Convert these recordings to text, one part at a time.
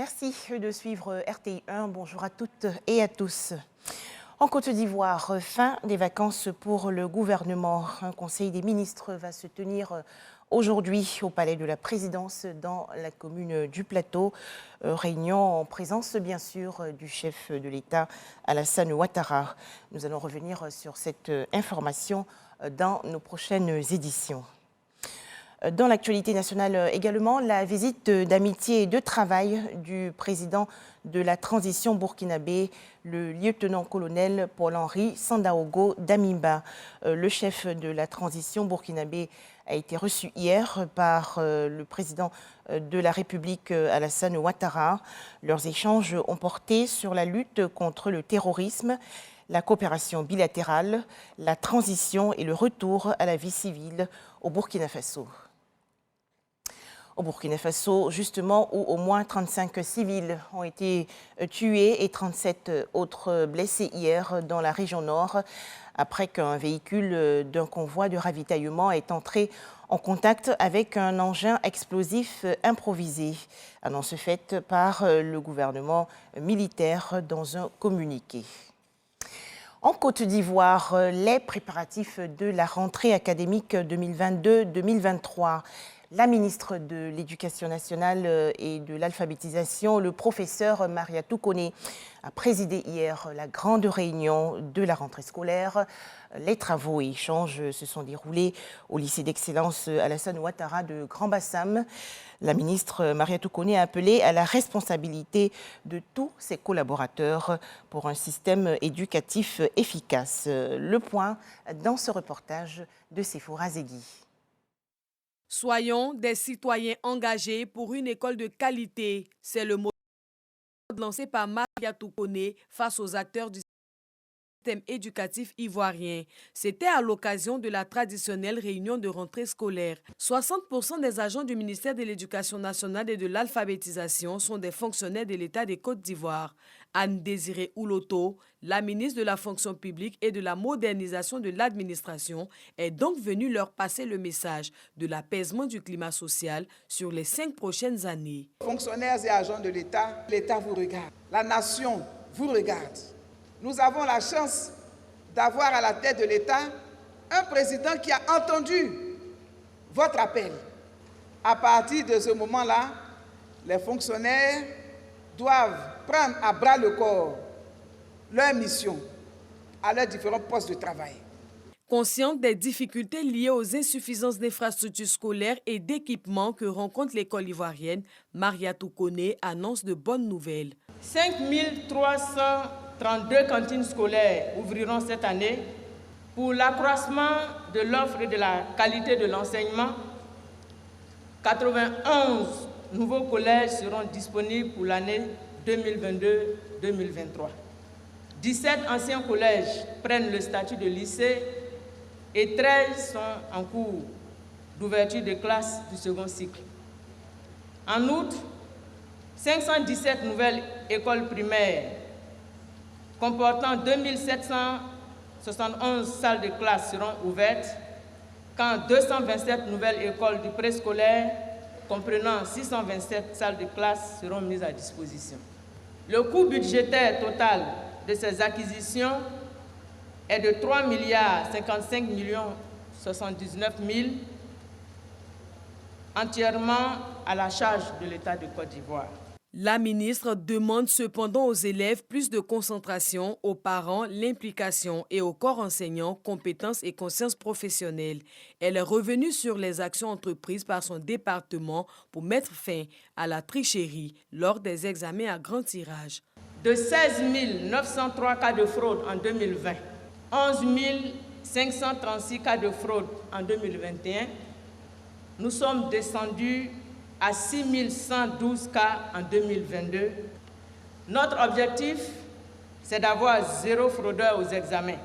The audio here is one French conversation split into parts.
Merci de suivre RTI 1. Bonjour à toutes et à tous. En Côte d'Ivoire, fin des vacances pour le gouvernement. Un conseil des ministres va se tenir aujourd'hui au palais de la présidence dans la commune du Plateau. Réunion en présence bien sûr du chef de l'État Alassane Ouattara. Nous allons revenir sur cette information dans nos prochaines éditions. Dans l'actualité nationale également, la visite d'amitié et de travail du président de la transition burkinabé, le lieutenant-colonel Paul-Henri Sandaogo Damiba. Le chef de la transition burkinabé a été reçu hier par le président de la République Alassane Ouattara. Leurs échanges ont porté sur la lutte contre le terrorisme, la coopération bilatérale, la transition et le retour à la vie civile au Burkina Faso. Au Burkina Faso, justement, où au moins 35 civils ont été tués et 37 autres blessés hier dans la région nord, après qu'un véhicule d'un convoi de ravitaillement est entré en contact avec un engin explosif improvisé. Annonce faite par le gouvernement militaire dans un communiqué. En Côte d'Ivoire, les préparatifs de la rentrée académique 2022-2023. La ministre de l'Éducation nationale et de l'alphabétisation, le professeur Mariatou Koné, a présidé hier la grande réunion de la rentrée scolaire. Les travaux et échanges se sont déroulés au lycée d'excellence Alassane Ouattara de Grand Bassam. La ministre Mariatou Koné a appelé à la responsabilité de tous ses collaborateurs pour un système éducatif efficace. Le point dans ce reportage de Sephora Zegui. Soyons des citoyens engagés pour une école de qualité. C'est le mot lancé par Mariatou Koné face aux acteurs du système éducatif ivoirien. C'était à l'occasion de la traditionnelle réunion de rentrée scolaire. 60% des agents du ministère de l'Éducation nationale et de l'alphabétisation sont des fonctionnaires de l'État de Côte d'Ivoire. Anne-Désirée Ouloto, la ministre de la fonction publique et de la modernisation de l'administration, est donc venue leur passer le message de l'apaisement du climat social sur les 5 prochaines années. Fonctionnaires et agents de l'État vous regarde, la nation vous regarde. Nous avons la chance d'avoir à la tête de l'État un président qui a entendu votre appel. À partir de ce moment-là, les fonctionnaires doivent prendre à bras le corps leur mission à leurs différents postes de travail. Consciente des difficultés liées aux insuffisances d'infrastructures scolaires et d'équipements que rencontre l'école ivoirienne, Mariatou Koné annonce de bonnes nouvelles. 5332 cantines scolaires ouvriront cette année. Pour l'accroissement de l'offre et de la qualité de l'enseignement, 91 nouveaux collèges seront disponibles pour l'année 2022-2023. 17 anciens collèges prennent le statut de lycée et 13 sont en cours d'ouverture de classes du second cycle. En outre, 517 nouvelles écoles primaires comportant 2771 salles de classe seront ouvertes, quand 227 nouvelles écoles du préscolaire comprenant 627 salles de classe seront mises à disposition. Le coût budgétaire total de ces acquisitions est de 3 55 79 000, entièrement à la charge de l'État de Côte d'Ivoire. La ministre demande cependant aux élèves plus de concentration, aux parents l'implication et au corps enseignant compétences et conscience professionnelle. Elle est revenue sur les actions entreprises par son département pour mettre fin à la tricherie lors des examens à grand tirage. De 16 903 cas de fraude en 2020, 11 536 cas de fraude en 2021, nous sommes descendus à 6 112 cas en 2022. Notre objectif, c'est d'avoir 0 fraudeur aux examens.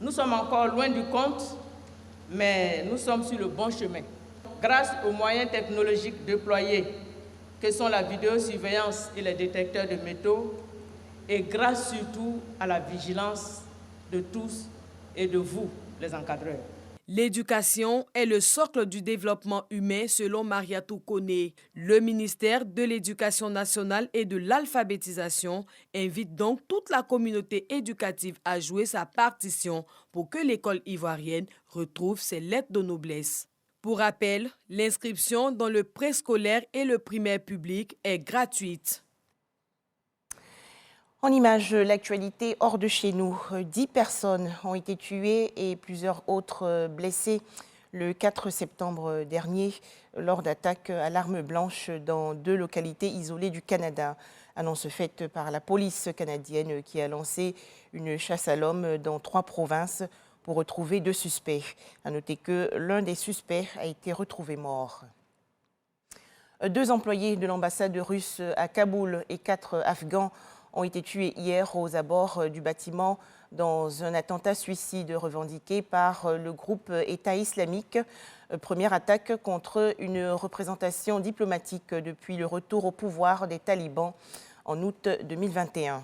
Nous sommes encore loin du compte, mais nous sommes sur le bon chemin. Grâce aux moyens technologiques déployés, que sont la vidéosurveillance et les détecteurs de métaux, et grâce surtout à la vigilance de tous et de vous, les encadreurs. L'éducation est le socle du développement humain selon Mariatou Koné. Le ministère de l'Éducation nationale et de l'alphabétisation invite donc toute la communauté éducative à jouer sa partition pour que l'école ivoirienne retrouve ses lettres de noblesse. Pour rappel, l'inscription dans le préscolaire et le primaire public est gratuite. En image, l'actualité hors de chez nous. 10 personnes ont été tuées et plusieurs autres blessées le 4 septembre dernier lors d'attaques à l'arme blanche dans 2 localités isolées du Canada. Annonce faite par la police canadienne qui a lancé une chasse à l'homme dans 3 provinces pour retrouver 2 suspects. À noter que l'un des suspects a été retrouvé mort. 2 employés de l'ambassade russe à Kaboul et 4 Afghans ont été tués hier aux abords du bâtiment dans un attentat suicide revendiqué par le groupe État islamique. Première attaque contre une représentation diplomatique depuis le retour au pouvoir des talibans en août 2021.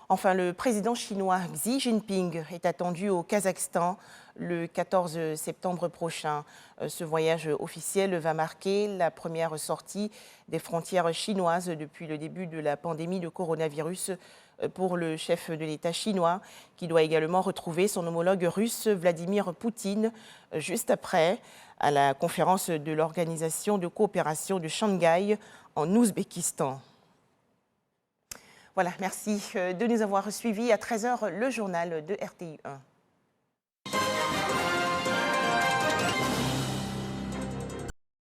Enfin, le président chinois Xi Jinping est attendu au Kazakhstan le 14 septembre prochain. Ce voyage officiel va marquer la première sortie des frontières chinoises depuis le début de la pandémie de coronavirus pour le chef de l'État chinois, qui doit également retrouver son homologue russe Vladimir Poutine juste après à la conférence de l'Organisation de coopération de Shanghai en Ouzbékistan. Voilà, merci de nous avoir suivis. À 13h, le journal de RTI 1.